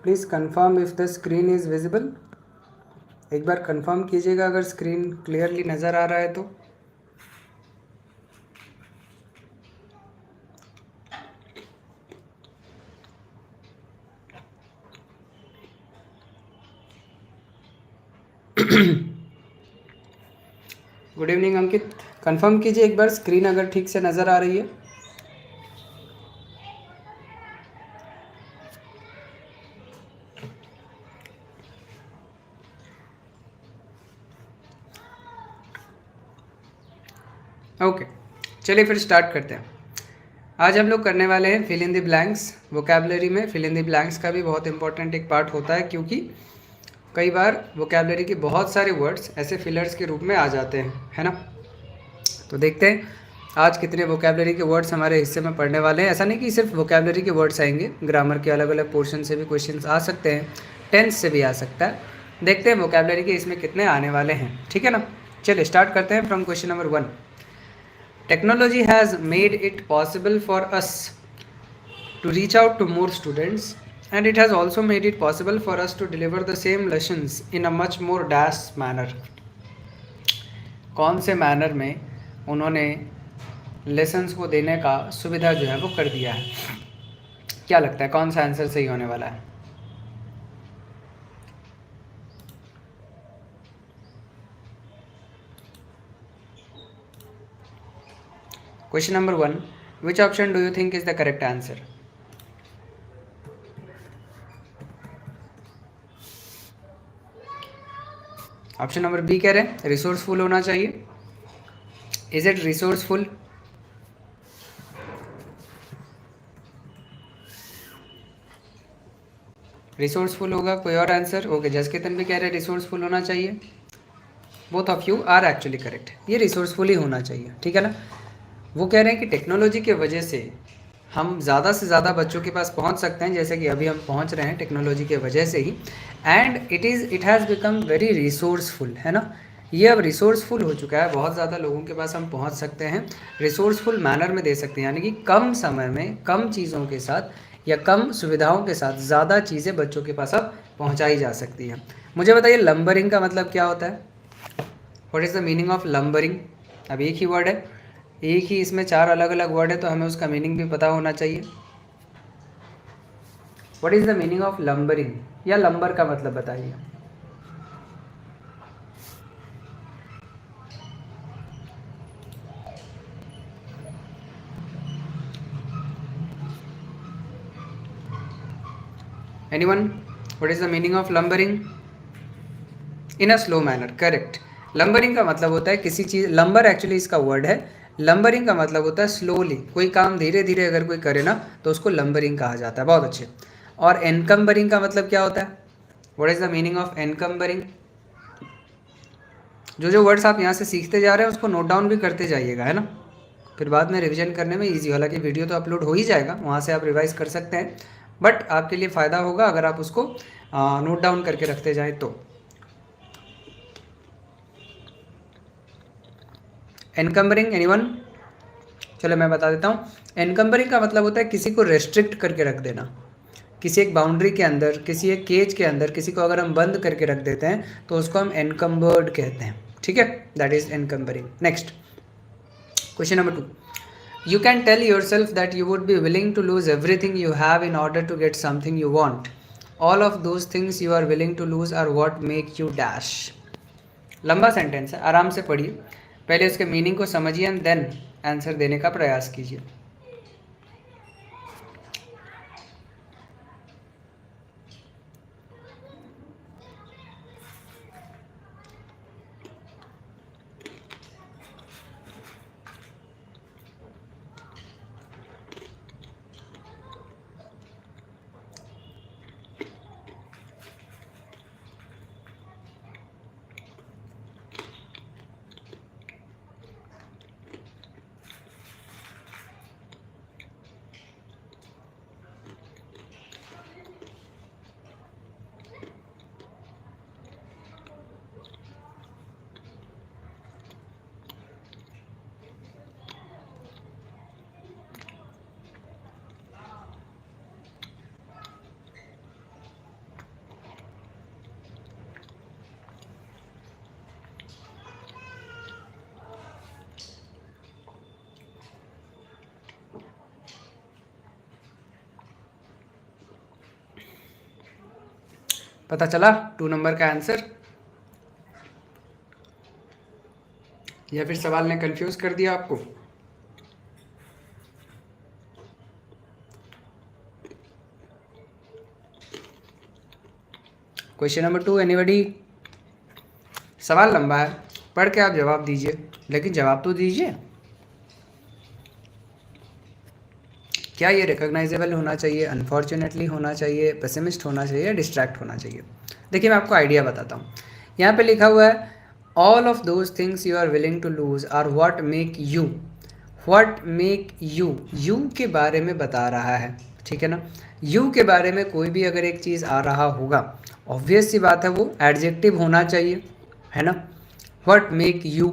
Please confirm if the screen is visible. एक बार confirm कीजिएगा अगर स्क्रीन क्लियरली नज़र आ रहा है तो। गुड इवनिंग अंकित, कंफर्म कीजिए एक बार स्क्रीन अगर ठीक से नज़र आ रही है। ओके, चलिए फिर स्टार्ट करते हैं। आज हम लोग करने वाले हैं fill in the blanks. Vocabulary में फिल इन द ब्लैंक्स का भी बहुत इंपॉर्टेंट एक पार्ट होता है, क्योंकि कई बार वोकैबुलरी के बहुत सारे वर्ड्स ऐसे फिलर्स के रूप में आ जाते हैं, है ना। तो देखते हैं आज कितने वोकैबुलरी के वर्ड्स हमारे हिस्से में पढ़ने वाले हैं। ऐसा नहीं कि सिर्फ वोकैबुलरी के वर्ड्स आएंगे, ग्रामर के अलग अलग पोर्शन से भी क्वेश्चंस आ सकते हैं, टेंस से भी आ सकता है। देखते हैं वोकैबुलरी के इसमें कितने आने वाले हैं, ठीक है ना। चलिए स्टार्ट करते हैं from question number 1। Technology has made it possible for us to reach out to more students, and it has also made it possible for us to deliver the same lessons in a much more dash manner। कौन से manner में उन्होंने lessons को देने का सुविधा जो है वो कर दिया है। क्या लगता है कौन सा आंसर सही होने वाला है? Question number 1, which option do you think is the correct answer? Option number B कह रहे हैं रिसोर्सफुल होना चाहिए। Is it resourceful? रिसोर्सफुल होगा। कोई और आंसर? ओके, जसकेतन भी कह रहे हैं रिसोर्सफुल होना चाहिए। Both of you are actually correct, ये रिसोर्सफुल ही होना चाहिए, ठीक है ना। वो कह रहे हैं कि टेक्नोलॉजी के वजह से हम ज़्यादा से ज़्यादा बच्चों के पास पहुंच सकते हैं, जैसे कि अभी हम पहुंच रहे हैं टेक्नोलॉजी के वजह से ही। And it has become very resourceful, है ना। ये अब रिसोर्सफुल हो चुका है, बहुत ज़्यादा लोगों के पास हम पहुंच सकते हैं, रिसोर्सफुल मैनर में दे सकते हैं, यानी कि कम समय में कम चीज़ों के साथ या कम सुविधाओं के साथ ज़्यादा चीज़ें बच्चों के पास अब पहुँचाई जा सकती हैं। मुझे बताइए लंबरिंग का मतलब क्या होता है? What is the meaning of lumbering? अब एक ही वर्ड है, एक ही इसमें 4 अलग अलग वर्ड है, तो हमें उसका मीनिंग भी पता होना चाहिए। What is the meaning of lumbering, या लंबर का मतलब बताइए। Anyone? What is the meaning of lumbering? In a slow manner, correct. Lumbering का मतलब होता है किसी चीज़, लंबर एक्चुअली इसका वर्ड है। लंबरिंग का मतलब होता है स्लोली, कोई काम धीरे धीरे अगर कोई करे ना तो उसको लंबरिंग कहा जाता है। बहुत अच्छे। और एनकम्बरिंग का मतलब क्या होता है? What is the meaning of encumbering? जो वर्ड्स आप यहाँ से सीखते जा रहे हैं उसको नोट डाउन भी करते जाइएगा, है ना, फिर बाद में रिवीजन करने में ईजी। हालांकि वीडियो तो अपलोड हो ही जाएगा, वहाँ से आप रिवाइज कर सकते हैं, बट आपके लिए फ़ायदा होगा अगर आप उसको नोट डाउन करके रखते जाएं तो। एनकम्बरिंग, एनीवन? चलो मैं बता देता हूँ। एनकम्बरिंग का मतलब होता है किसी को रेस्ट्रिक्ट करके रख देना, किसी एक बाउंड्री के अंदर, किसी एक केज के अंदर किसी को अगर हम बंद करके रख देते हैं तो उसको हम एनकम्बर्ड कहते हैं, ठीक है। That is encumbering. Next question number 2, you can tell yourself that you would be willing to lose everything you have in order to get something you want. All of those things you are willing to lose are what make you dash। लंबा sentence है, आराम से पढ़िए, पहले उसके meaning को समझिए and then answer देने का प्रयास कीजिए। पता चला 2 नंबर का आंसर, या फिर सवाल ने कंफ्यूज कर दिया आपको? Question number 2, anybody? सवाल लंबा है, पढ़ के आप जवाब दीजिए, लेकिन जवाब तो दीजिए। क्या ये रिकॉग्नाइजेबल होना चाहिए, अनफॉर्चुनेटली होना चाहिए, पेसिमिस्ट होना चाहिए, डिस्ट्रैक्ट होना चाहिए? देखिए मैं आपको आइडिया बताता हूँ। यहाँ पे लिखा हुआ है all of those things you are willing to lose are what make you. What make you, you के बारे में बता रहा है, ठीक है ना। यू के बारे में कोई भी अगर एक चीज़ आ रहा होगा, ऑब्वियस सी बात है वो एडजेक्टिव होना चाहिए, है ना। व्हाट मेक यू,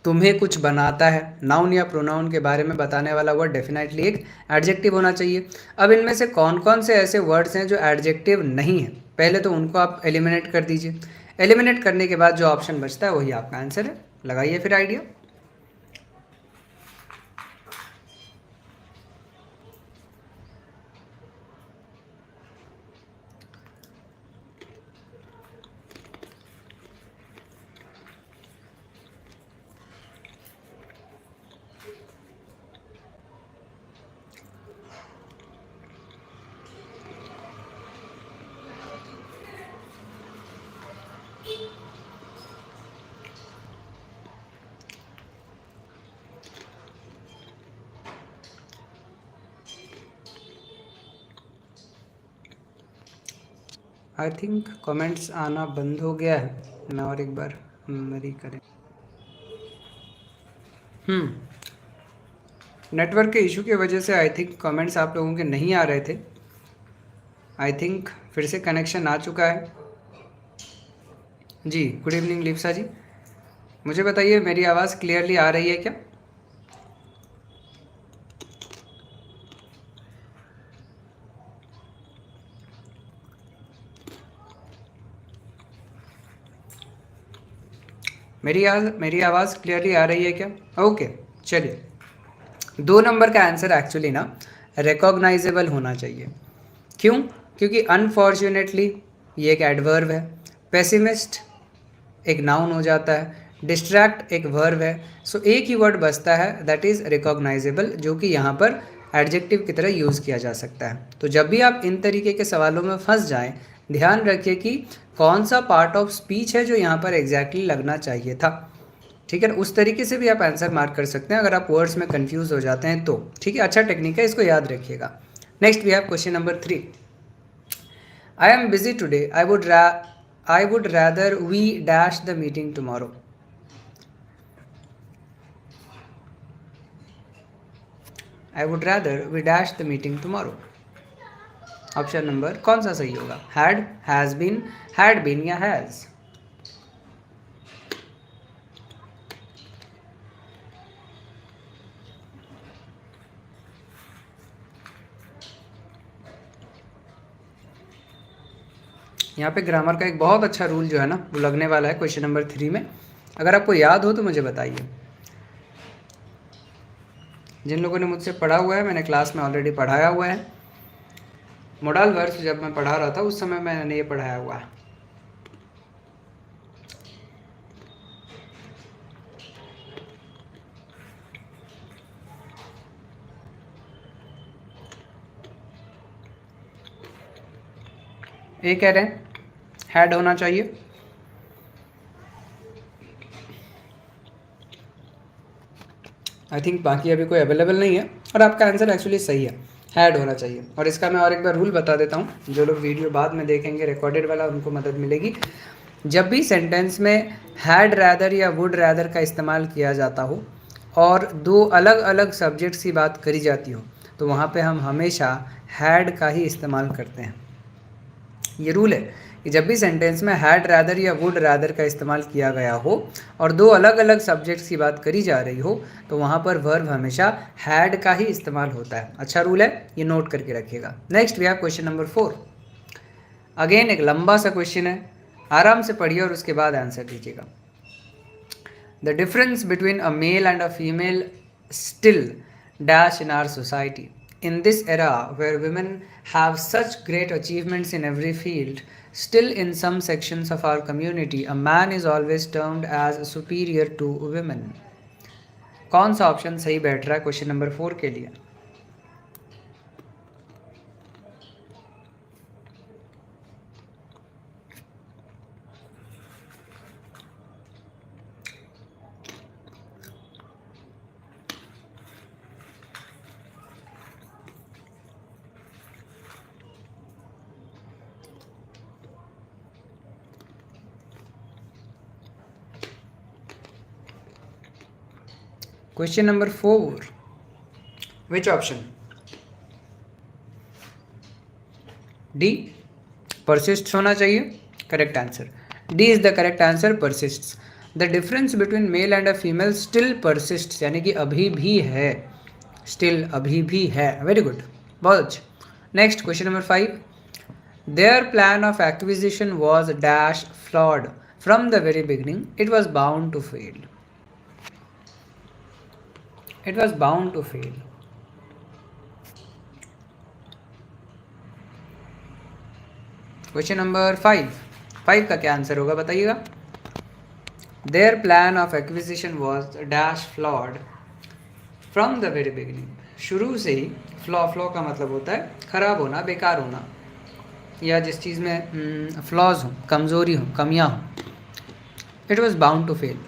तुम्हें कुछ बनाता है, नाउन या प्रोनाउन के बारे में बताने वाला वर्ड डेफिनेटली एक एडजेक्टिव होना चाहिए। अब इनमें से कौन कौन से ऐसे वर्ड्स हैं जो एडजेक्टिव नहीं है, पहले तो उनको आप एलिमिनेट कर दीजिए। एलिमिनेट करने के बाद जो ऑप्शन बचता है वही आपका आंसर है। लगाइए फिर आइडिया। आई थिंक कमेंट्स आना बंद हो गया है, मैं और एक बार मेरी करें। नेटवर्क के इशू की वजह से आई थिंक कमेंट्स आप लोगों के नहीं आ रहे थे। आई थिंक फिर से कनेक्शन आ चुका है। जी गुड इवनिंग लिप्सा जी, मुझे बताइए मेरी आवाज़ क्लियरली आ रही है क्या? मेरी आवाज़ क्लियरली आ रही है क्या? ओके चलिए, 2 नंबर का आंसर एक्चुअली ना रिकॉग्नाइजेबल होना चाहिए। क्यों? क्योंकि अनफॉर्चुनेटली ये एक एडवर्ब है, पेसिमिस्ट एक नाउन हो जाता है, डिस्ट्रैक्ट एक वर्ब है। सो एक ही वर्ड बचता है दैट इज़ रिकॉग्नाइजेबल, जो कि यहाँ पर एडजेक्टिव की तरह यूज़ किया जा सकता है। तो जब भी आप इन तरीके के सवालों में फंस जाएं, ध्यान रखिए कि कौन सा पार्ट ऑफ स्पीच है जो यहाँ पर एग्जैक्टली लगना चाहिए था, ठीक है ना। उस तरीके से भी आप आंसर मार्क कर सकते हैं अगर आप वर्ड्स में कंफ्यूज हो जाते हैं तो, ठीक है। अच्छा टेक्निक है, इसको याद रखिएगा। Next we have question number 3। I am busy today, I would rather we dash the meeting tomorrow. I would rather we dash the meeting tomorrow. Option number कौन सा सही होगा? हैड, हैज़ बीन या has? यहाँ पे grammar का एक बहुत अच्छा रूल जो है ना वो लगने वाला है क्वेश्चन नंबर 3 में। अगर आपको याद हो तो मुझे बताइए। जिन लोगों ने मुझसे पढ़ा हुआ है, मैंने क्लास में ऑलरेडी पढ़ाया हुआ है। मोडल वर्ब्स जब मैं पढ़ा रहा था उस समय मैंने ये पढ़ाया हुआ है। ये कह रहे हैं हैड होना चाहिए। आई थिंक बाकी अभी कोई अवेलेबल नहीं है और आपका आंसर एक्चुअली सही है, हैड होना चाहिए। और इसका मैं और एक बार रूल बता देता हूँ, जो लोग वीडियो बाद में देखेंगे रिकॉर्डेड वाला उनको मदद मिलेगी। जब भी सेंटेंस में हैड रैदर या वुड रैदर का इस्तेमाल किया जाता हो और 2 अलग अलग सब्जेक्ट्स की बात करी जाती हो, तो वहाँ पे हम हमेशा हैड का ही इस्तेमाल करते हैं। ये रूल है कि जब भी सेंटेंस में हैड रैदर या वुड रैदर का इस्तेमाल किया गया हो और 2 अलग अलग सब्जेक्ट्स की बात करी जा रही हो, तो वहाँ पर वर्ब हमेशा हैड का ही इस्तेमाल होता है। अच्छा रूल है, ये नोट करके रखिएगा। Next we have question number 4। Again एक लंबा सा क्वेश्चन है, आराम से पढ़िए और उसके बाद आंसर दीजिएगा। The difference between a male and a female still dash in our society. In this era where women have such great achievements in every field, still in some sections of our community, a man is always termed as superior to women. कौन सा option सही बैठ रहा है question number 4 के लिए? Question number 4, which option? D, persist होना चाहिए. Correct answer D is the correct answer, persist. The difference between mail and a female still persist, यानी कि अभी भी है, स्टिल अभी भी है. वेरी गुड, बहुत अच्छा. Next question number 5. Their plan of acquisition was dash flawed from the very beginning, it was bound to fail. It was bound to fail. Question number 5 का क्या आंसर होगा बताइएगा. Their plan of acquisition was dash flawed from the very beginning. शुरू से ही, flaw का मतलब होता है खराब होना, बेकार होना, या जिस चीज़ में फ्लॉज हो, कमज़ोरी हो, कमियां हो. It was bound to fail.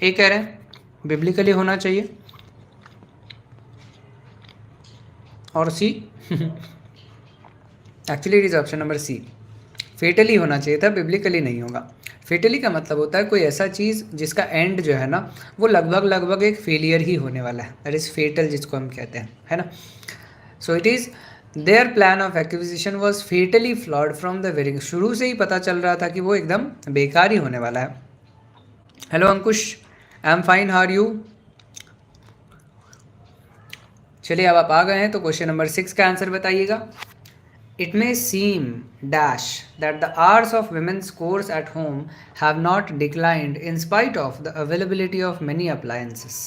A कह रहे हैं बिब्लिकली होना चाहिए, और C actually it is option number C, fatally होना चाहिए था, बिब्लिकली नहीं होगा. फेटली का मतलब होता है कोई ऐसा चीज़ जिसका एंड जो है ना वो लगभग एक फेलियर ही होने वाला है, दैट इज़ फेटल जिसको हम कहते हैं, है ना. सो it is there plan of acquisition was fatally flawed from the very, शुरू से ही पता चल रहा था कि वो एकदम बेकार ही होने वाला है. Hello Ankush, I am fine, how are you? चलिए अब आप आ गए हैं तो क्वेश्चन नंबर 6 का आंसर बताइएगा. It may seem dash that the hours of women's course at home have not declined in spite of the availability of many appliances.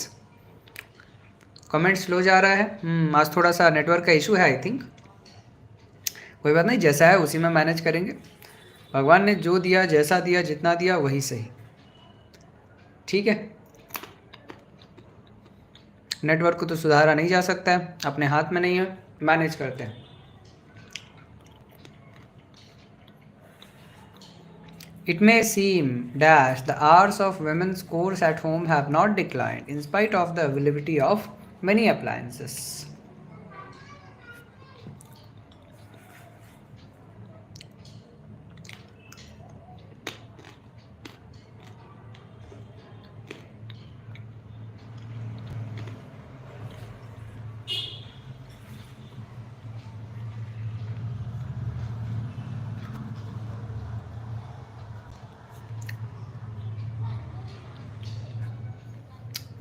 Comment slow जा रहा है. आज थोड़ा सा नेटवर्क का इशू है आई थिंक. कोई बात नहीं, जैसा है उसी में मैनेज करेंगे. भगवान ने जो दिया, जैसा दिया, जितना दिया वही सही. ठीक है, नेटवर्क को तो सुधारा नहीं जा सकता है, अपने हाथ में नहीं है, मैनेज करते हैं. It may seem dash the hours of women's course at home have not declined in spite of the availability of many appliances.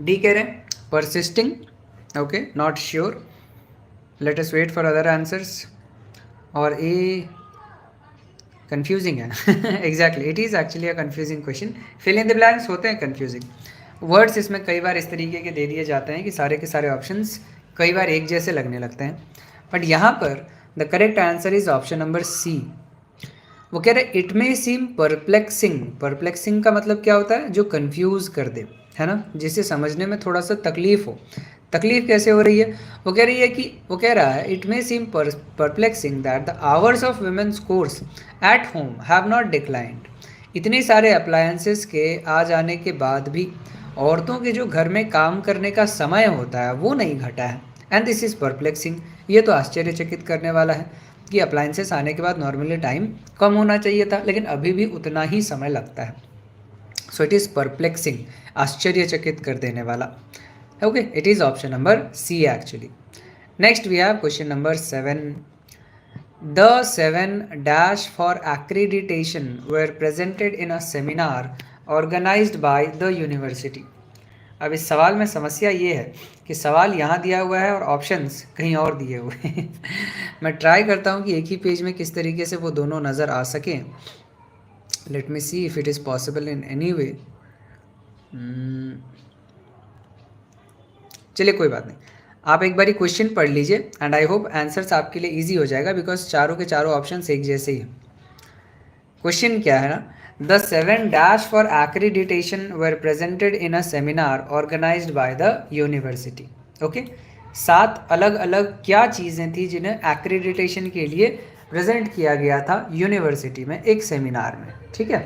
D कह रहे हैं persisting. Okay, not sure, let us wait for other answers. और a confusing है. Exactly, it is actually a confusing question. Fill in the blanks होते हैं confusing. Words इसमें कई बार इस तरीके के दे दिए जाते हैं कि सारे के सारे ऑप्शंस कई बार एक जैसे लगने लगते हैं. बट यहाँ पर the correct answer is option number C. वो कह रहे it may seem perplexing. Perplexing का मतलब क्या होता है? जो कंफ्यूज कर दे, है ना, जिसे समझने में थोड़ा सा तकलीफ हो. तकलीफ कैसे हो रही है? वो कह रही है कि, वो कह रहा है it may seem perplexing that the hours of women's course at home have not declined. इतने सारे अप्लायंसेस के आ जाने के बाद भी औरतों के जो घर में काम करने का समय होता है वो नहीं घटा है. And this is perplexing. ये तो आश्चर्यचकित करने वाला है. कि अप्लाइंसेस आने के बाद नॉर्मली टाइम कम होना चाहिए था, लेकिन अभी भी उतना ही समय लगता है. सो इट इज़ परप्लेक्सिंग, आश्चर्यचकित कर देने वाला. Okay, it is option number C actually. Next we have question number 7. The 7 dash for accreditation were presented in a seminar organized by the university. अब इस सवाल में समस्या ये है कि सवाल यहाँ दिया हुआ है और ऑप्शंस कहीं और दिए हुए हैं. मैं ट्राई करता हूँ कि एक ही पेज में किस तरीके से वो दोनों नज़र आ सकें. Let me C if it is possible in any वे. चलिए कोई बात नहीं, आप एक बारी क्वेश्चन पढ़ लीजिए एंड आई होप आंसर्स आपके लिए इजी हो जाएगा, बिकॉज चारों के चारों ऑप्शन एक जैसे ही हैं. क्वेश्चन क्या है ना, the 7 dash for accreditation were presented in a seminar organised by the university. Okay, 7 अलग अलग क्या चीज़ें थी जिन्हें एक्रीडिटेशन के लिए प्रेजेंट किया गया था यूनिवर्सिटी में एक सेमिनार में. ठीक है,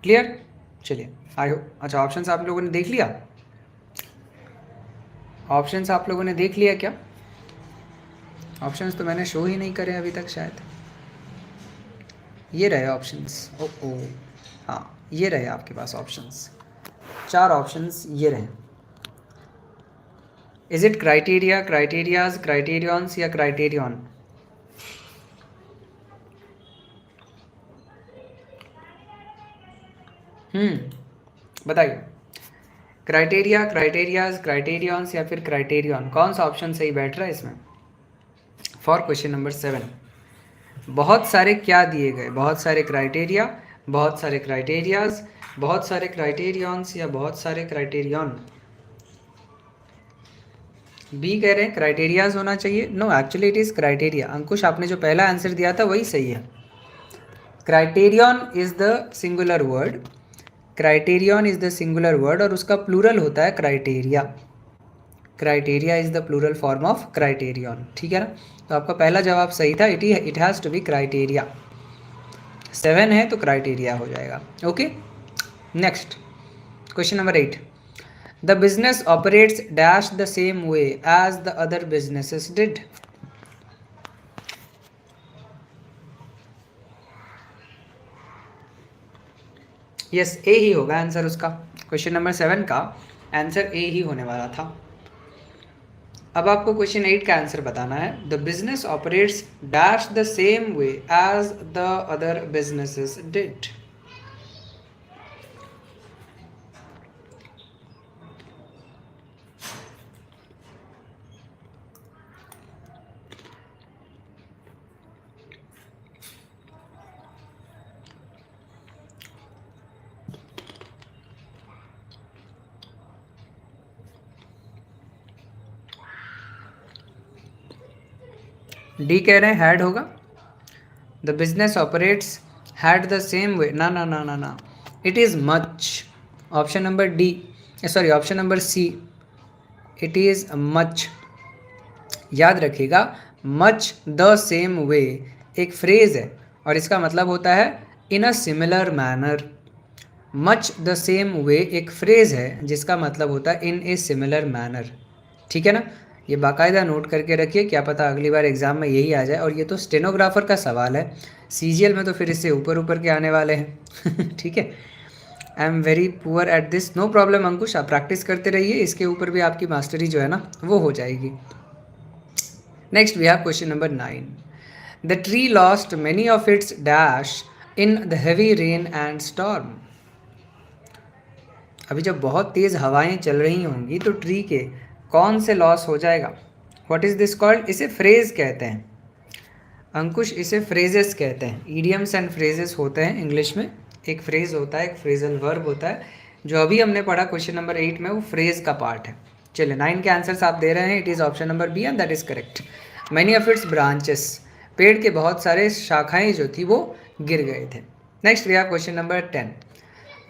क्लियर. चलिए आई होप. अच्छा, ऑप्शंस आप लोगों ने देख लिया? ऑप्शंस आप लोगों ने देख लिया क्या? ऑप्शंस तो मैंने शो ही नहीं करे अभी तक शायद. ये रहे ऑप्शंस. ओ हाँ, ये रहे आपके पास ऑप्शंस. 4 ऑप्शंस ये रहे. Is it criteria, criterias, criterions या क्राइटेरियन? बताइए. क्राइटेरिया, क्राइटेरियाज, क्राइटेरियंस या फिर क्राइटेरियन, कौन सा ऑप्शन सही बैठ रहा है इसमें फॉर क्वेश्चन नंबर 7? बहुत सारे क्या दिए गए? बहुत सारे क्राइटेरिया, बहुत सारे क्राइटेरियाज, बहुत सारे क्राइटेरियंस या बहुत सारे क्राइटेरियन? बी कह रहे हैं क्राइटेरियाज होना चाहिए. No, actually it is criteria. Ankush, आपने जो पहला आंसर दिया था वही सही है. Criterion is the singular word. Criterion is the singular word और उसका प्लूरल होता है criteria. Criteria is the plural form of criterion. ठीक है ना, तो आपका पहला जवाब सही था. It has to be criteria. 7 है तो क्राइटेरिया हो जाएगा. Okay, next question number 8. The business operates dash the same way as the other businesses did. Yes, A ही होगा आंसर उसका. क्वेश्चन नंबर 7 का आंसर ए ही होने वाला था. अब आपको क्वेश्चन 8 का आंसर बताना है. The business operates dash the same way as the other businesses did. D कह रहे हैं हैड होगा. The business operates had the same way. ना ना ना ना ना, it is much. Option number D, sorry option number C, it is much. याद रखिएगा, मच द सेम वे एक फ्रेज है और इसका मतलब होता है in a similar manner. Much the same way एक फ्रेज है जिसका मतलब होता है इन ए सिमिलर मैनर. ठीक है ना, ये बाकायदा नोट करके रखिए, क्या पता अगली बार एग्ज़ाम में यही आ जाए. और ये तो स्टेनोग्राफर का सवाल है, सीजीएल में तो फिर इससे ऊपर ऊपर के आने वाले हैं. ठीक है, I am very poor at this. No problem Ankush, आप प्रैक्टिस करते रहिए, इसके ऊपर भी आपकी मास्टरी जो है ना वो हो जाएगी. Next we have question number 9. The tree lost many of its dash in the heavy rain and storm. अभी जब बहुत तेज़ हवाएं चल रही होंगी तो ट्री के कौन से लॉस हो जाएगा? What is this called? इसे फ्रेज कहते हैं अंकुश, इसे फ्रेजेस कहते हैं. ईडियम्स एंड फ्रेजेस होते हैं इंग्लिश में. एक फ्रेज होता है, एक फ्रेजल वर्ब होता है. जो अभी हमने पढ़ा क्वेश्चन नंबर 8 में वो फ्रेज का पार्ट है. चलिए 9 के आंसर्स आप दे रहे हैं. It is option number B and that is correct. Many of its branches, पेड़ के बहुत सारे शाखाएं जो थी वो गिर गए थे. Next we have question number 10.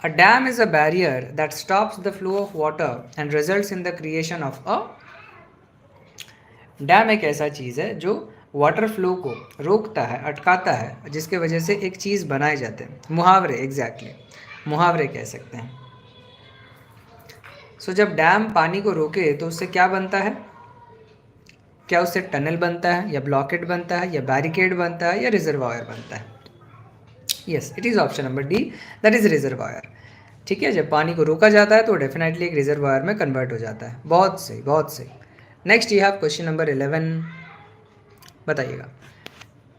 A dam is a barrier that stops the flow of water and results in the creation of a. Dam एक ऐसा चीज़ है जो वाटर फ्लो को रोकता है, अटकाता है, जिसके वजह से एक चीज़ बनाए जाते हैं. मुहावरे, एग्जैक्टली मुहावरे कह सकते हैं. सो जब डैम पानी को रोके तो उससे क्या बनता है? क्या उससे टनल बनता है या ब्लॉकेट बनता है या बैरिकेड बनता है या रिजर्वायर बनता है? Yes, it is option number D, that is reservoir. ठीक है, जब पानी को रोका जाता है तो डेफिनेटली एक रिजर्वायर में कन्वर्ट हो जाता है। बहुत सही, बहुत सही। Next you have question number 11, बताइएगा।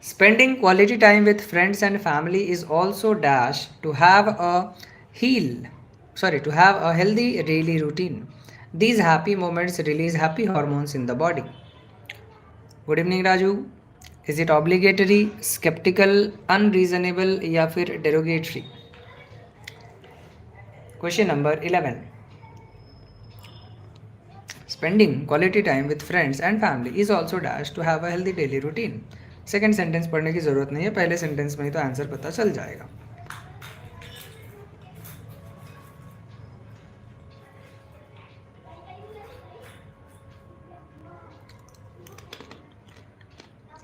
Spending quality time with friends and family is also dash to have a healthy daily routine. These happy moments release happy hormones in the body. Good evening Raju. Is it obligatory, skeptical, unreasonable या फिर derogatory? Question number 11. Spending quality time with friends and family is also dash to have a healthy daily routine. Second sentence पढ़ने की ज़रूरत नहीं है, पहले sentence में ही तो आंसर पता चल जाएगा।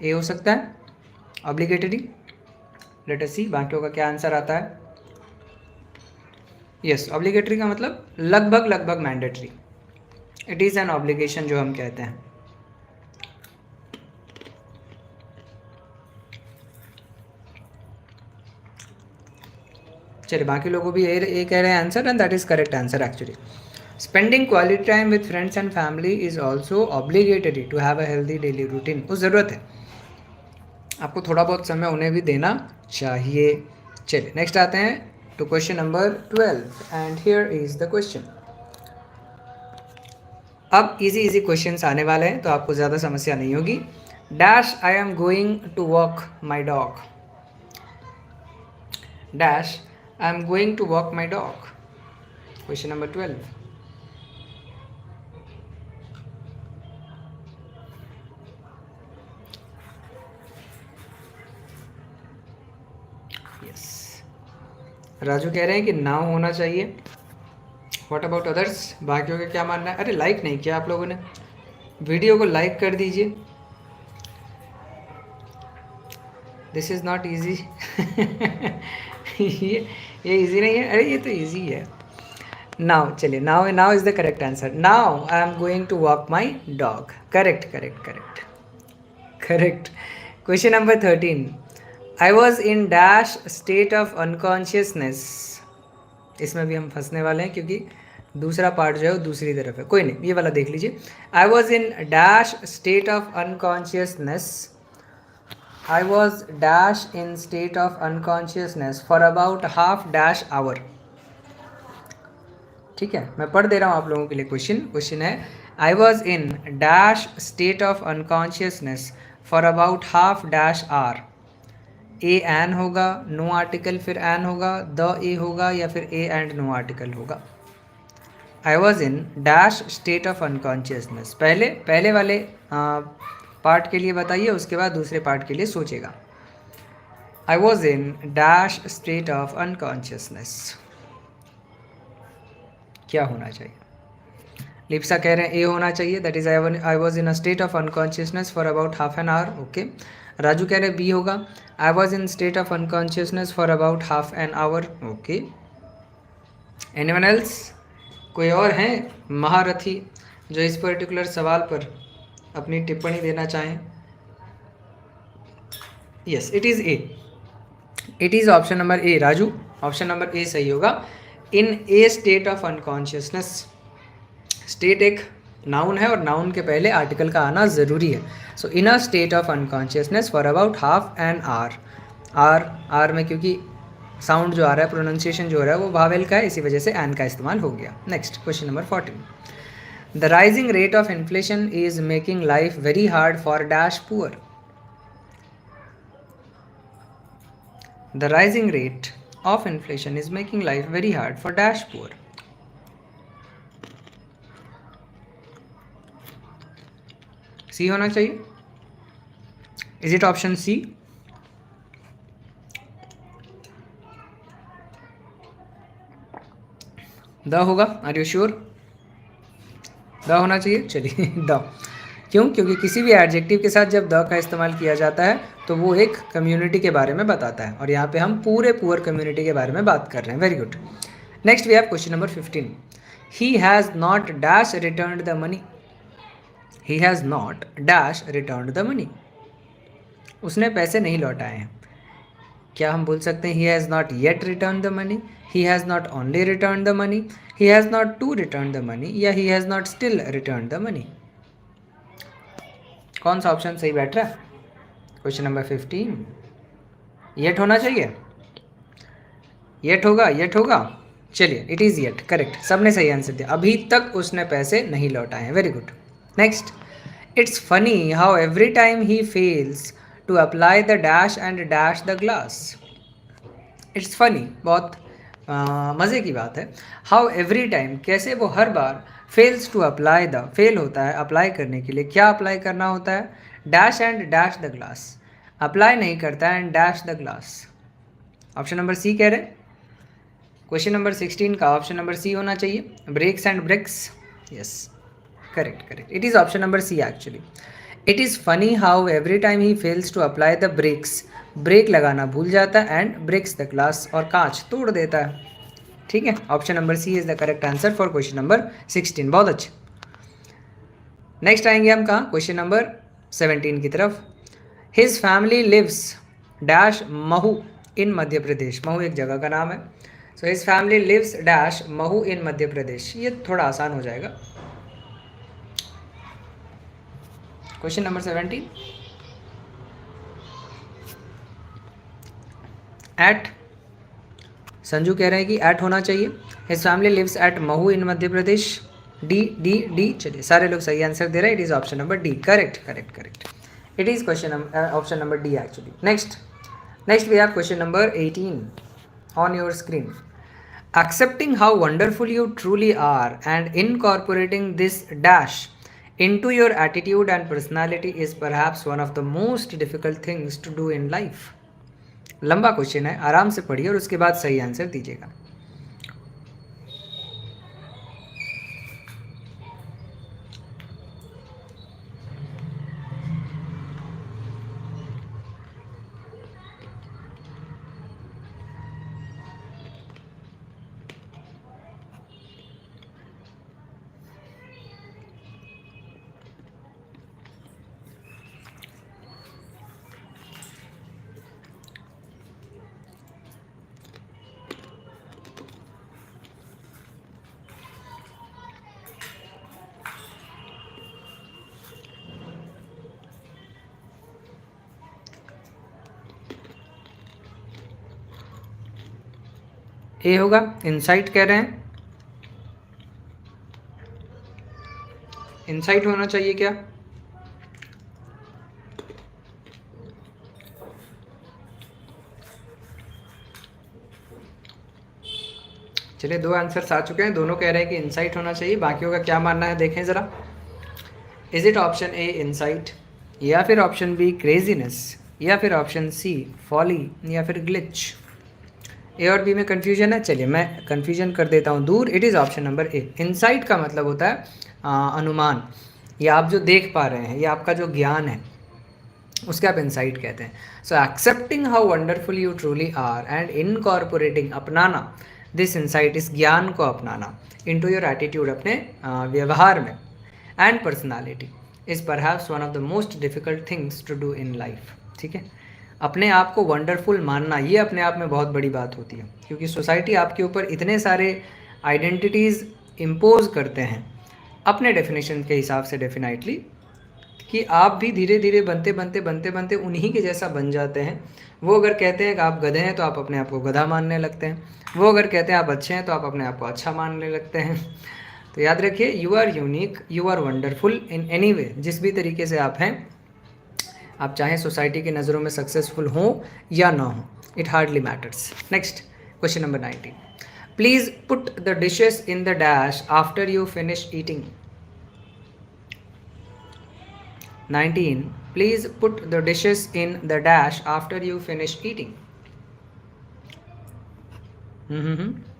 ए हो सकता है ऑब्लिगेटरी। लेट अस सी बाकियों का क्या आंसर आता है। यस, ऑब्लिगेटरी का मतलब लगभग लगभग mandatory. It is an obligation जो हम कहते हैं। चलिए बाकी लोगों भी ये कह रहे हैं answer, and that is correct answer actually. Spending quality time with friends and family is also obligatory to have a healthy daily routine. वो ज़रूरत है, आपको थोड़ा बहुत समय उन्हें भी देना चाहिए। चलिए नेक्स्ट आते हैं to question number 12, and here is the question. अब इजी क्वेश्चंस आने वाले हैं तो आपको ज़्यादा समस्या नहीं होगी। Dash I am going to walk my dog. Dash I am going to walk my dog. Question number 12। Raju कह रहे हैं कि नाउ होना चाहिए। व्हाट अबाउट अदर्स, बाकियों का क्या मानना है? अरे लाइक नहीं किया आप लोगों ने, वीडियो को लाइक कर दीजिए। This is not easy. ये इजी नहीं है, अरे ये तो इजी है। नाउ चलिए, now is the correct answer. Now I am going to walk my dog. Correct correct correct correct. Question number 13। I was in dash state of unconsciousness। इसमें भी हम फंसने वाले हैं क्योंकि दूसरा पार्ट जो है वो दूसरी तरफ है। कोई नहीं, ये वाला देख लीजिए। I was in dash state of unconsciousness। I was dash in state of unconsciousness for about half dash hour। ठीक है, मैं पढ़ दे रहा हूँ आप लोगों के लिए। क्वेश्चन है I was in dash state of unconsciousness for about half dash hour। A an होगा, नो आर्टिकल फिर एन होगा, द ए होगा या फिर ए एंड नो आर्टिकल होगा। I was in dash state of unconsciousness. पहले वाले पार्ट के लिए बताइए, उसके बाद दूसरे पार्ट के लिए सोचेगा। आई was in dash state of unconsciousness, क्या होना चाहिए? लिप्सा कह रहे हैं ए होना चाहिए, that is I was in a state of unconsciousness for about half an our. Okay, Raju कह रहे हैं बी होगा, I was in state of unconsciousness for about half an our. Okay, anyone else? कोई और हैं महारथी जो इस पर्टिकुलर सवाल पर अपनी टिप्पणी देना चाहें? Yes, it is a, it is option number A. Raju, option number ए सही होगा। इन ए स्टेट ऑफ अनकॉन्शियसनेस। स्टेट एक नाउन है और नाउन के पहले आर्टिकल का आना ज़रूरी है। So in a state of unconsciousness for about half an hour. आर में क्योंकि साउंड जो आ रहा है, प्रोनाउंसिएशन जो हो रहा है वो वावेल का है, इसी वजह से एन का इस्तेमाल हो गया। Next question number 14। The rising rate of inflation is making life very hard for dash poor. The rising rate of inflation is making life very hard for dash poor. C होना चाहिए। Is it option C? The होगा? Are you sure? The होना चाहिए। चलिए the. क्यों? क्योंकि किसी भी एडजेक्टिव के साथ जब द का इस्तेमाल किया जाता है तो वो एक कम्युनिटी के बारे में बताता है, और यहाँ पे हम पूरे पुअर कम्युनिटी के बारे में बात कर रहे हैं। Very good. Next we have question number 15। He has not dash return the money. He has not dash return the money, उसने पैसे नहीं लौटाए हैं। क्या हम बोल सकते हैं he has not yet return the money, he has not only return the money, he has not to return the money, या he has not still return the money? कौन सा ऑप्शन सही बैठ रहा है? क्वेश्चन नंबर 15 येट होना चाहिए, yet होगा, येट होगा। चलिए, इट इज़ येट, करेक्ट, सबने सही आंसर दिया। अभी तक उसने पैसे नहीं लौटाए हैं, very good. Next, it's funny how every time he fails to apply the dash and dash the glass. It's funny, बहुत मज़े की बात है। हाउ एवरी टाइम, कैसे वो हर बार, fails to apply the, fail होता है अप्लाई करने के लिए, क्या अप्लाई करना होता है? Dash and dash the glass, apply नहीं करता है and dash the glass. Option number C कह रहे हैं। क्वेश्चन नंबर 16 का ऑप्शन नंबर सी होना चाहिए, brakes and brakes. Yes, correct correct, it is option number C actually. It is funny how every time he fails to apply the brakes, brake लगाना भूल जाता है, एंड ब्रेक्स द ग्लास, और कांच तोड़ देता है। ठीक है, option number C is the correct answer for question number 16। बहुत अच्छे। नेक्स्ट आएंगे हम कहाँ? क्वेश्चन नंबर 17 की तरफ। His family lives dash Mhow in Madhya Pradesh, Mhow एक जगह का नाम है। So his family lives dash Mhow in Madhya Pradesh, ये थोड़ा आसान हो जाएगा। क्वेश्चन नंबर 17, एट, संजू कह रहे हैं कि एट होना चाहिए। His family lives at Mhow in Madhya Pradesh, D D D. चलिए, सारे लोग सही आंसर दे रहे हैं, it is option number D, correct correct correct, it is question option number D actually. Next we have question number 18 on your screen. Accepting how wonderful you truly are and incorporating this dash into your attitude and personality is perhaps one of the most difficult things to do in life. लंबा question है, आराम से पढ़िए और उसके बाद सही answer दीजिएगा। ए होगा, इनसाइट कह रहे हैं, इनसाइट होना चाहिए क्या? चलिए, दो आंसर्स आ चुके हैं, दोनों कह रहे हैं कि इनसाइट होना चाहिए, बाकियों का क्या मानना है देखें ज़रा। Is it option A insight, या फिर ऑप्शन बी क्रेजीनेस, या फिर ऑप्शन सी फॉली, या फिर ग्लिच? ए और बी में कन्फ्यूजन है, चलिए मैं कन्फ्यूजन कर देता हूँ दूर। It is option number A. Insight का मतलब होता है अनुमान, या आप जो देख पा रहे हैं, या आपका जो ज्ञान है, उसके आप इंसाइट कहते हैं। So accepting how wonderful you truly are and incorporating, अपनाना, दिस इंसाइट, इस ज्ञान को अपनाना, इनटू योर एटीट्यूड, अपने व्यवहार में, and personality, is perhaps one of the most difficult things to do in life. ठीक है, अपने आप को वंडरफुल मानना, ये अपने आप में बहुत बड़ी बात होती है, क्योंकि सोसाइटी आपके ऊपर इतने सारे आइडेंटिटीज़ इम्पोज करते हैं अपने डेफिनेशन के हिसाब से डेफिनेटली, कि आप भी धीरे धीरे बनते उन्हीं के जैसा बन जाते हैं। वो अगर कहते हैं कि आप गधे हैं तो आप अपने आप को गधा मानने लगते हैं, वो अगर कहते हैं आप अच्छे हैं तो आप अपने आप को अच्छा मानने लगते हैं। तो याद रखिए, you are unique, you are wonderful in any way, जिस भी तरीके से आप हैं, आप चाहें सोसाइटी की नज़रों में सक्सेसफुल हों या ना हों, it hardly matters. Next, question number 19, please put the dishes in the dash after you finish eating. 19, please put the dishes in the dash after you finish eating.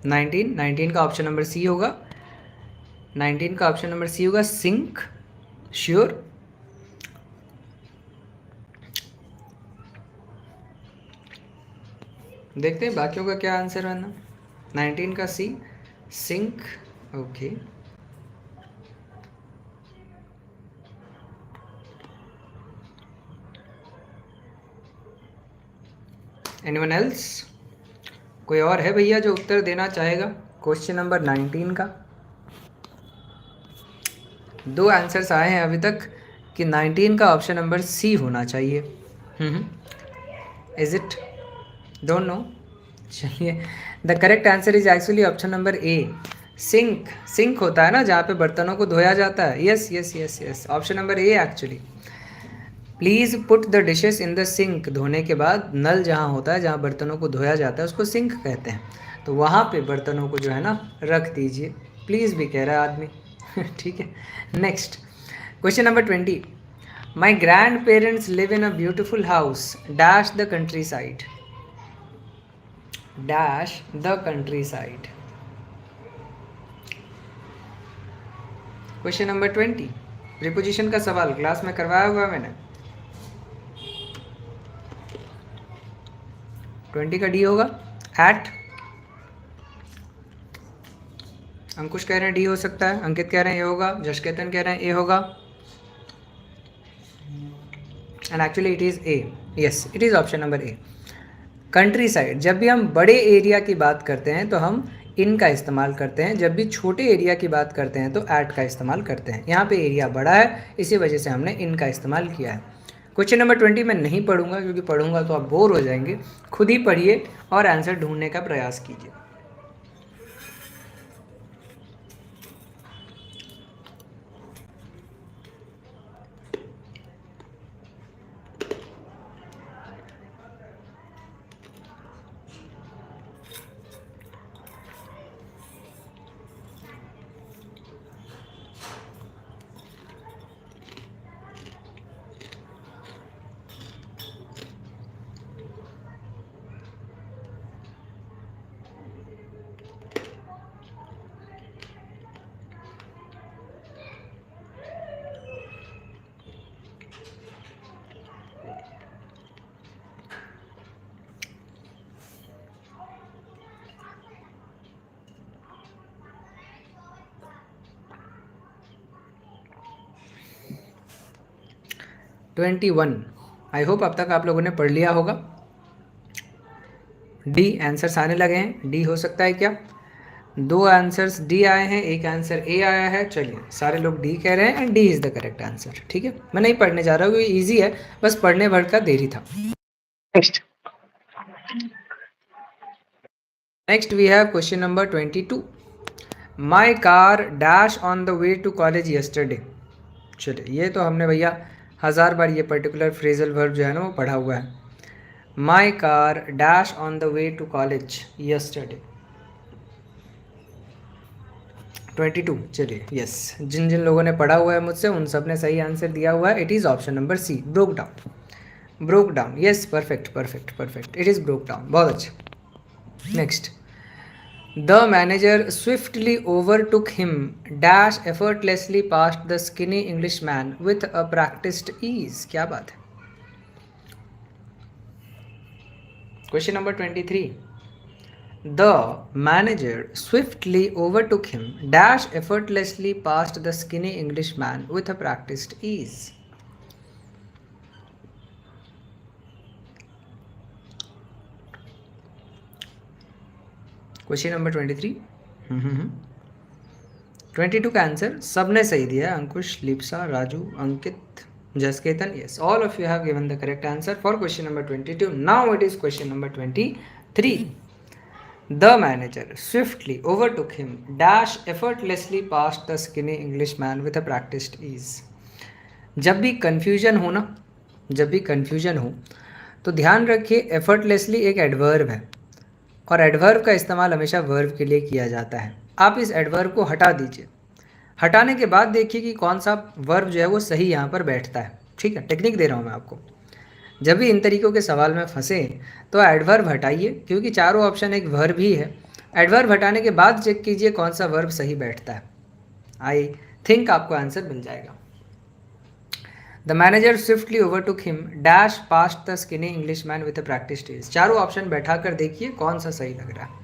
19 का ऑप्शन नंबर सी होगा, 19 का option number सी होगा, sink. Sure? देखते हैं बाकियों का क्या answer है ना। 19 का सी, सिंक। Okay, anyone else? कोई और है भैया जो उत्तर देना चाहेगा क्वेश्चन नंबर 19 का? 2 आंसर्स आए हैं अभी तक कि 19 का ऑप्शन नंबर सी होना चाहिए। Is it? Don't know. चलिए, the correct answer is actually option number A, sink. Sink होता है ना जहाँ पे बर्तनों को धोया जाता है। Yes yes yes yes, option number A actually. Please put the dishes in the sink. धोने के बाद नल जहाँ होता है, जहाँ बर्तनों को धोया जाता है, उसको सिंक कहते हैं। तो वहाँ पे बर्तनों को जो है ना रख दीजिए। प्लीज़ भी कह रहा है आदमी। ठीक है, next question number 20। My grand parents live in a beautiful house dash the country side. Dash the country side. Question number 20, preposition का सवाल क्लास में करवाया हुआ मैंने। 20 का डी होगा एट। अंकुश कह रहे हैं डी हो सकता है, अंकित कह रहे हैं ए होगा, जशकेतन कह रहे हैं ए होगा, and actually it is a. Yes, it is option number A, country side. जब भी हम बड़े एरिया की बात करते हैं तो हम इन का इस्तेमाल करते हैं, जब भी छोटे एरिया की बात करते हैं तो एट का इस्तेमाल करते हैं। यहाँ पे एरिया बड़ा है, इसी वजह से हमने इन का इस्तेमाल किया है। क्वेश्चन नंबर 20 मैं नहीं पढ़ूंगा क्योंकि पढ़ूंगा तो आप बोर हो जाएंगे। खुद ही पढ़िए और आंसर ढूंढने का प्रयास कीजिए। ट्वेंटी 21, आई होप अब तक आप लोगों ने पढ़ लिया होगा। डी आंसर्स आने लगे हैं, डी हो सकता है क्या? 2 आंसर्स डी आए हैं, 1 आंसर ए आया है। चलिए, सारे लोग डी कह रहे हैं and D is the correct answer. ठीक है, मैं नहीं पढ़ने जा रहा हूँ, ये ईजी है, बस पढ़ने भर का देरी था। Next we have question number 22। My car dash on the way to college yesterday. चलिए, ये तो हमने भैया 1000 बार ये पर्टिकुलर फ्रेजल वर्ब जो है ना वो पढ़ा हुआ है। My car dash on the way to college yesterday. 22। चलिए, यस, जिन जिन लोगों ने पढ़ा हुआ है मुझसे उन सब ने सही आंसर दिया हुआ है। It is option number C, broke down. Broke down, yes, perfect perfect perfect, it is broke down. बहुत अच्छा। Next, the manager swiftly overtook him dash effortlessly past the skinny English man with a practised ease. क्या बात है। Question number 23। The manager swiftly overtook him dash effortlessly past the skinny Englishman with a practiced ease. Question number 23। 22 का answer सबने सही दिया। अंकुश, लिप्सा, राजू, अंकित, जसकेतन, yes, all of you have given the correct answer for question number 22. Now it is question number 23. The manager swiftly overtook him dash effortlessly past the skinny Englishman with a practiced ease. जब भी confusion हो ना, जब भी confusion हो तो ध्यान रखिए एफर्टलेसली एक एडवर्ब है और एडवर्ब का इस्तेमाल हमेशा वर्ब के लिए किया जाता है। आप इस एडवर्ब को हटा दीजिए, हटाने के बाद देखिए कि कौन सा वर्ब जो है वो सही यहाँ पर बैठता है। ठीक है, टेक्निक दे रहा हूँ मैं आपको। जब भी इन तरीक़ों के सवाल में फंसे तो एडवर्ब हटाइए, क्योंकि चारों ऑप्शन एक वर्ब ही है। एडवर्ब हटाने के बाद चेक कीजिए कौन सा वर्ब सही बैठता है। आई थिंक आपको आंसर मिल जाएगा। The manager swiftly overtook him dash past the skinny English man with a practised ease. चारों ऑप्शन बैठा कर देखिए कौन सा सही लग रहा है।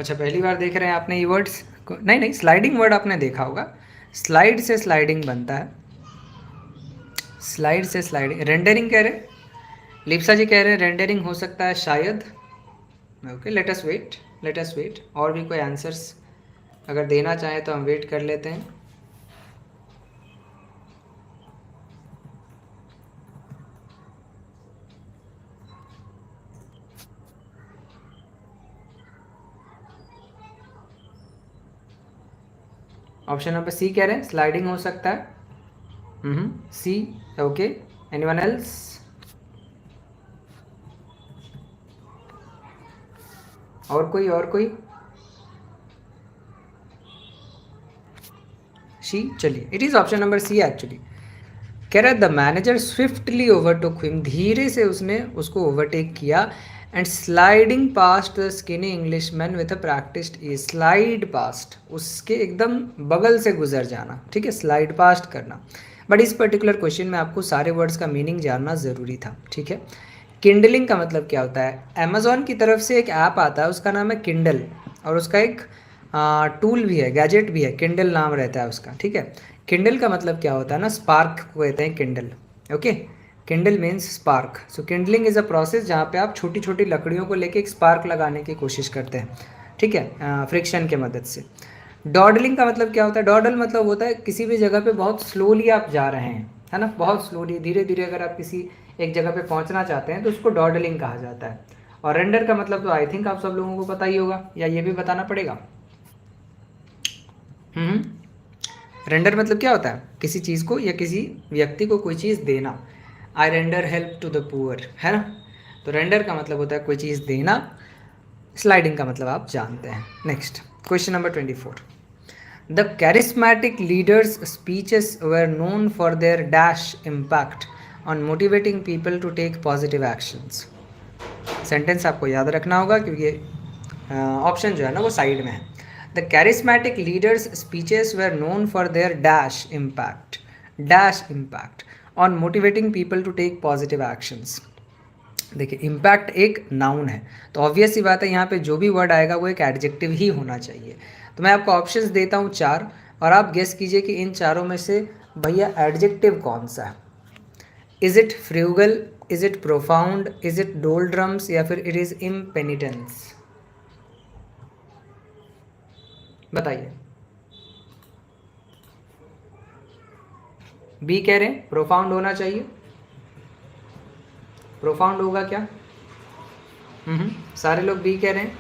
अच्छा, पहली बार देख रहे हैं आपने ये वर्ड्स? नहीं नहीं, स्लाइडिंग वर्ड आपने देखा होगा, स्लाइड से स्लाइडिंग बनता है, स्लाइड से स्लाइडिंग। रेंडरिंग कह रहे हैं, लिप्सा जी कह रहे हैं रेंडरिंग हो सकता है शायद। Okay, let us wait, let us wait. और भी कोई आंसर्स अगर देना चाहें तो हम वेट कर लेते हैं। ऑप्शन नंबर सी कह रहे हैं स्लाइडिंग हो सकता है। सी। Okay, anyone else? और कोई, और कोई? सी, चलिए, it is option number C actually. कह रहा है the manager swiftly overtook him, धीरे से उसने उसको ओवरटेक किया, and sliding past the skinny English man with a practised ease, slide past, उसके एकदम बगल से गुजर जाना, ठीक है, स्लाइड पास्ट करना। बट इस पर्टिकुलर क्वेश्चन में आपको सारे वर्ड्स का मीनिंग जानना ज़रूरी था, ठीक है। किंडलिंग का मतलब क्या होता है? अमेजोन की तरफ से एक ऐप आता है, उसका नाम है किंडल, और उसका एक टूल भी है, गैजेट भी है, किंडल नाम रहता है उसका, ठीक है। किंडल का मतलब क्या होता है ना, स्पार्क को कहते हैं Kindle. Okay, Kindle means spark. So Kindling is a process जहाँ पे आप छोटी छोटी लकड़ियों को लेके एक स्पार्क लगाने की कोशिश करते हैं, ठीक है, फ्रिक्शन के मदद से। डॉडलिंग का मतलब क्या होता है? डॉडल मतलब होता है किसी भी जगह पे बहुत स्लोली आप जा रहे हैं, है ना, बहुत स्लोली, धीरे धीरे अगर आप किसी एक जगह पे पहुंचना चाहते हैं तो उसको डॉडलिंग कहा जाता है। और रेंडर का मतलब तो आई थिंक आप सब लोगों को पता ही होगा, या ये भी बताना पड़ेगा? रेंडर मतलब क्या होता है? किसी चीज़ को या किसी व्यक्ति को कोई चीज़ देना। I render help to the poor, है ना। तो रेंडर का मतलब होता है कोई चीज़ देना, स्लाइडिंग का मतलब आप जानते हैं। Next question number 24। The charismatic leaders' speeches were known for their dash impact on motivating people to take positive actions. Sentence आपको याद रखना होगा क्योंकि ऑप्शन जो है ना वो साइड में है। The charismatic leaders speeches were known for their dash impact on motivating people to take positive actions. देखिए, इम्पैक्ट एक नाउन है, तो ऑब्वियस सी बात है यहाँ पे जो भी वर्ड आएगा वो एक एडजेक्टिव ही होना चाहिए। तो मैं आपको ऑप्शंस देता हूँ 4, और आप गेस कीजिए कि इन चारों में से भैया एडजेक्टिव कौन सा है। Is it frugal, is it profound, is it डोलड्रम्स, या फिर इट इज इम्पेनिटेंस? बताइए। बी कह रहे हैं प्रोफाउंड होना चाहिए, प्रोफाउंड होगा क्या? सारे लोग बी कह रहे हैं।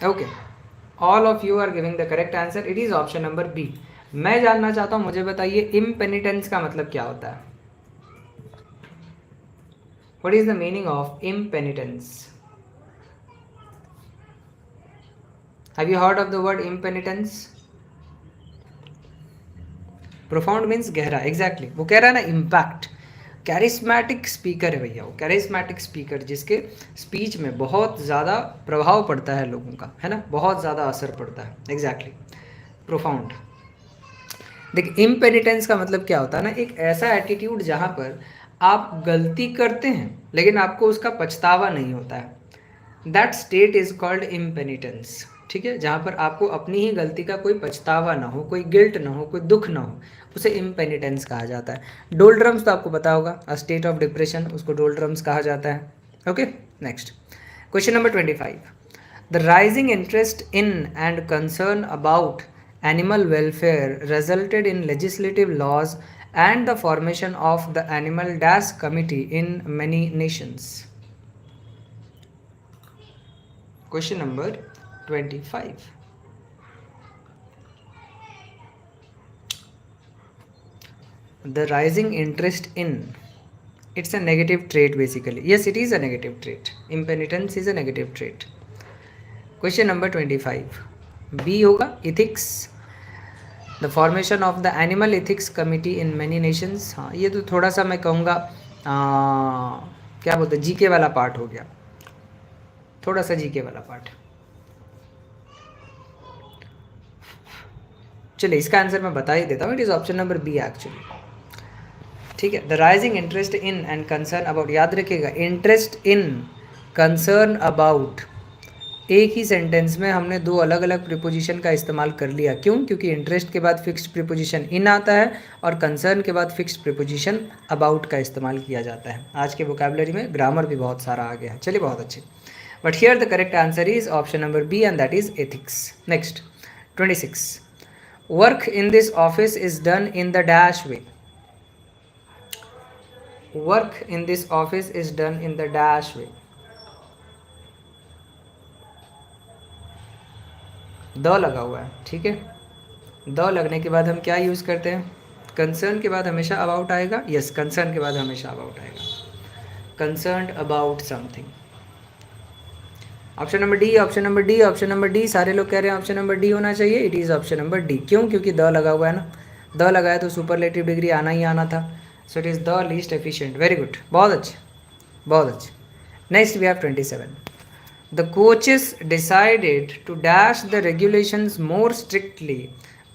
Okay, all of you are giving the correct answer, it is option number B. मैं जानना चाहता हूं, मुझे बताइए इम्पेनिटेंस का मतलब क्या होता है? What is the meaning of impenitence? Have you heard of the word impenitence? Profound means गहरा, एग्जैक्टली वो कह रहा है ना, इम्पैक्ट। कैरिस्मेटिक स्पीकर है भैया वो, कैरिस्मेटिक स्पीकर जिसके स्पीच में बहुत ज़्यादा प्रभाव पड़ता है लोगों का, है ना, बहुत ज़्यादा असर पड़ता है, एग्जैक्टली प्रोफाउंड। देख, इम्पेनिटेंस का मतलब क्या होता है ना, एक ऐसा एटीट्यूड जहाँ पर आप गलती करते हैं लेकिन आपको उसका पछतावा नहीं होता है, दैट स्टेट इज कॉल्ड इम्पेनिटेंस, ठीक है। जहाँ पर आपको अपनी ही गलती का कोई पछतावा ना हो, कोई गिल्ट ना हो, कोई दुख ना हो, उसे इम्पेनिटेंस कहा जाता है। डोलड्रम्स तो आपको पता होगा, अ स्टेट ऑफ डिप्रेशन, उसको डोलड्रम्स कहा जाता है। Okay, next question number 25। The rising interest in and concern about animal welfare resulted in legislative laws and the formation of the animal dash committee in many nations. Question number 25. The rising interest in, it's a negative trait basically. Yes, it is a negative trait. Impenitence is a negative trait. Question number 25. B होगा ethics, the formation of the animal ethics committee in many Nations. हाँ, ये तो थोड़ा सा मैं कहूँगा क्या बोलते हैं, जीके वाला पार्ट हो गया, थोड़ा सा जीके वाला पार्ट। चलिए, इसका आंसर मैं बता ही देता हूँ, it is option number B actually, ठीक है। The rising interest in and concern about, याद रखिएगा इंटरेस्ट इन कंसर्न अबाउट, एक ही सेंटेंस में हमने दो अलग अलग प्रीपोजिशन का इस्तेमाल कर लिया। क्यों? क्योंकि इंटरेस्ट के बाद फिक्स्ड प्रीपोजिशन इन आता है और कंसर्न के बाद फिक्स्ड प्रीपोजिशन अबाउट का इस्तेमाल किया जाता है। आज के वोकैबुलरी में ग्रामर भी बहुत सारा आ गया है। चलिए, बहुत अच्छे। But here the correct answer is option number B and that is ethics. Next 26, work in this office is done in the dash way. Work in this office is done in the dash way. The लगा हुआ है, ठीक है। The लगने के बाद हम क्या यूज़ करते हैं? कंसर्न के बाद हमेशा अबाउट आएगा। यस, कंसर्न के बाद हमेशा अबाउट आएगा। Concerned about something. Option number D, option number D, option number D. सारे लोग कह रहे हैं ऑप्शन नंबर डी होना चाहिए। It is option number D. क्यों? क्योंकि द लगा हुआ है ना। द लगाया तो सुपरलेटिव डिग्री आना ही आना था। So it is the least efficient. Very good, बहुत अच्छे, बहुत अच्छे। Next we have 27. The coaches decided to dash the regulations more strictly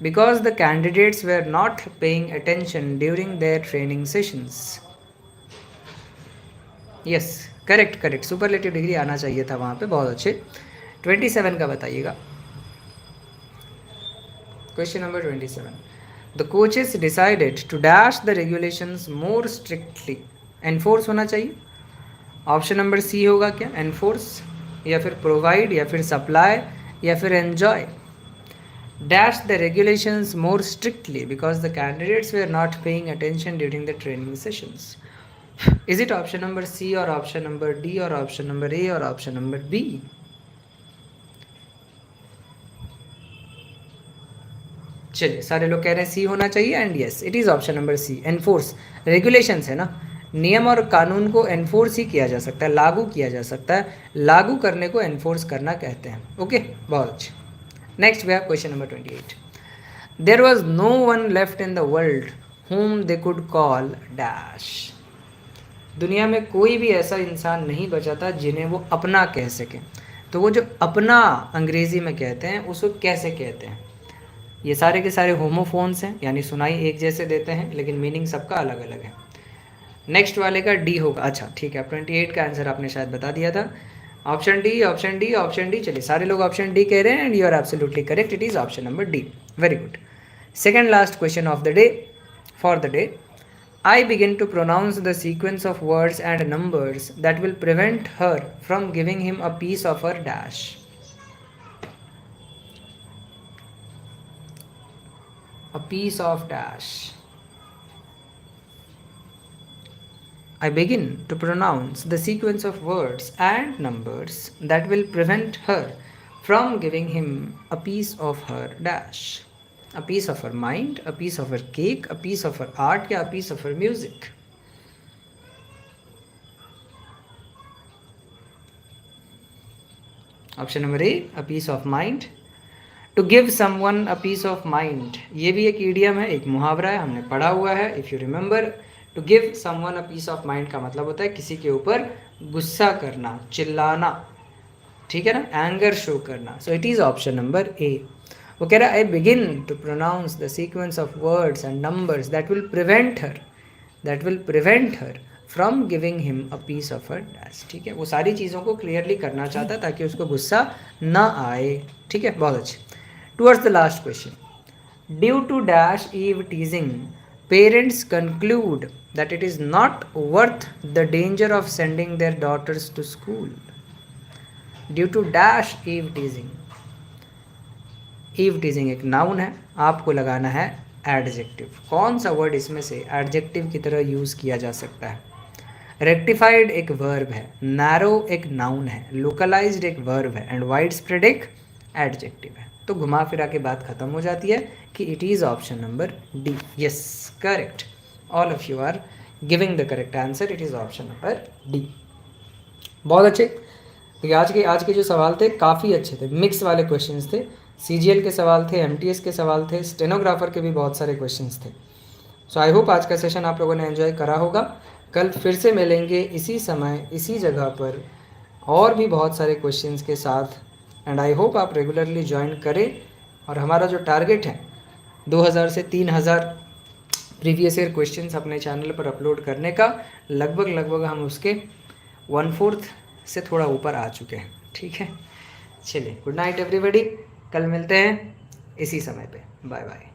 because the candidates were not paying attention during their training sessions. Yes, correct correct, superlative degree आना चाहिए था वहाँ पे। बहुत अच्छे। 27 का बताइएगा। Question number 27. The coaches decided to dash the regulations more strictly. Enforce होना चाहिए। ऑप्शन नंबर सी होगा क्या? एनफोर्स, या फिर प्रोवाइड, या फिर सप्लाई, या फिर enjoy. Dash the regulations more strictly because the candidates were not paying attention during the training sessions. Is it option number C और ऑप्शन नंबर डी और ऑप्शन नंबर ए और option number B? चलिए, सारे लोग कह रहे हैं C होना चाहिए and yes, it is option number C. Enforce, regulations है ना, नियम और कानून को एनफोर्स ही किया जा सकता है, लागू किया जा सकता है। लागू करने को एनफोर्स करना कहते हैं। ओके, बहुत अच्छे। Next we have question number 28. There was no one left in the world whom they could call dash. दुनिया में कोई भी ऐसा इंसान नहीं बचा था जिन्हें वो अपना कह सके। तो वो जो अपना अंग्रेजी में कहते हैं उसको कैसे कहते हैं? ये सारे के सारे होमोफोन्स हैं, यानी सुनाई एक जैसे देते हैं लेकिन मीनिंग सबका अलग अलग है। नेक्स्ट वाले का डी होगा। अच्छा ठीक है, 28 का आंसर आपने शायद बता दिया था। Option D, option D, option D. चलिए, सारे लोग ऑप्शन डी कह रहे हैं and you are absolutely correct. It is option number D. Very good. Second last question of the day for the day. I begin to pronounce the sequence of words and numbers that will prevent her from giving him a piece of her dash. A piece of dash. I begin to pronounce the sequence of words and numbers that will prevent her from giving him a piece of her dash. A piece of her mind, a piece of her cake, a piece of her art, या a piece of her music. Option number A, a piece of mind. To give someone a piece of mind, ये भी एक idiom है, एक मुहावरा है, हमने पढ़ा हुआ है। If you remember, to give someone a piece of mind का मतलब होता है किसी के ऊपर गुस्सा करना, चिल्लाना, ठीक है ना, एंगर शो करना। So it is option number A. वो कह रहा है I begin to pronounce the sequence of words and numbers that will prevent her from giving him a piece of her dash. ठीक है, वो सारी चीज़ों को क्लियरली करना चाहता है ताकि उसको गुस्सा ना आए। ठीक है, बहुत अच्छे। Towards the last question. Due to dash eve teasing, parents conclude that it is not worth the danger of sending their daughters to school. Due to dash eve teasing. Eve teasing एक noun है, आपको लगाना है adjective. कौन सा word इसमें से adjective की तरह यूज़ किया जा सकता है? रेक्टिफाइड एक वर्ब है, नैरो एक नाउन है, लोकलाइज्ड एक वर्ब है एंड वाइड स्प्रेड एक एडजेक्टिव है। तो घुमा फिरा के बात खत्म हो जाती है कि it is option number D. Yes, correct. All of you are giving the correct answer. It is option number D. बहुत अच्छे। तो आज के जो सवाल थे काफ़ी अच्छे थे, मिक्स वाले क्वेश्चंस थे। CGL के सवाल थे, MTS के सवाल थे, स्टेनोग्राफर के भी बहुत सारे क्वेश्चंस थे। सो आई होप आज का सेशन आप लोगों ने एंजॉय करा होगा। कल फिर से मिलेंगे इसी समय इसी जगह पर और भी बहुत सारे क्वेश्चंस के साथ एंड आई होप आप रेगुलरली ज्वाइन करें। और हमारा जो टारगेट है 2000 से 3000 प्रीवियस ईयर क्वेश्चंस अपने चैनल पर अपलोड करने का, लगभग हम उसके 1/4 से थोड़ा ऊपर आ चुके हैं। ठीक है, चलिए गुड नाइट एवरीबॉडी, कल मिलते हैं इसी समय पे। Bye bye.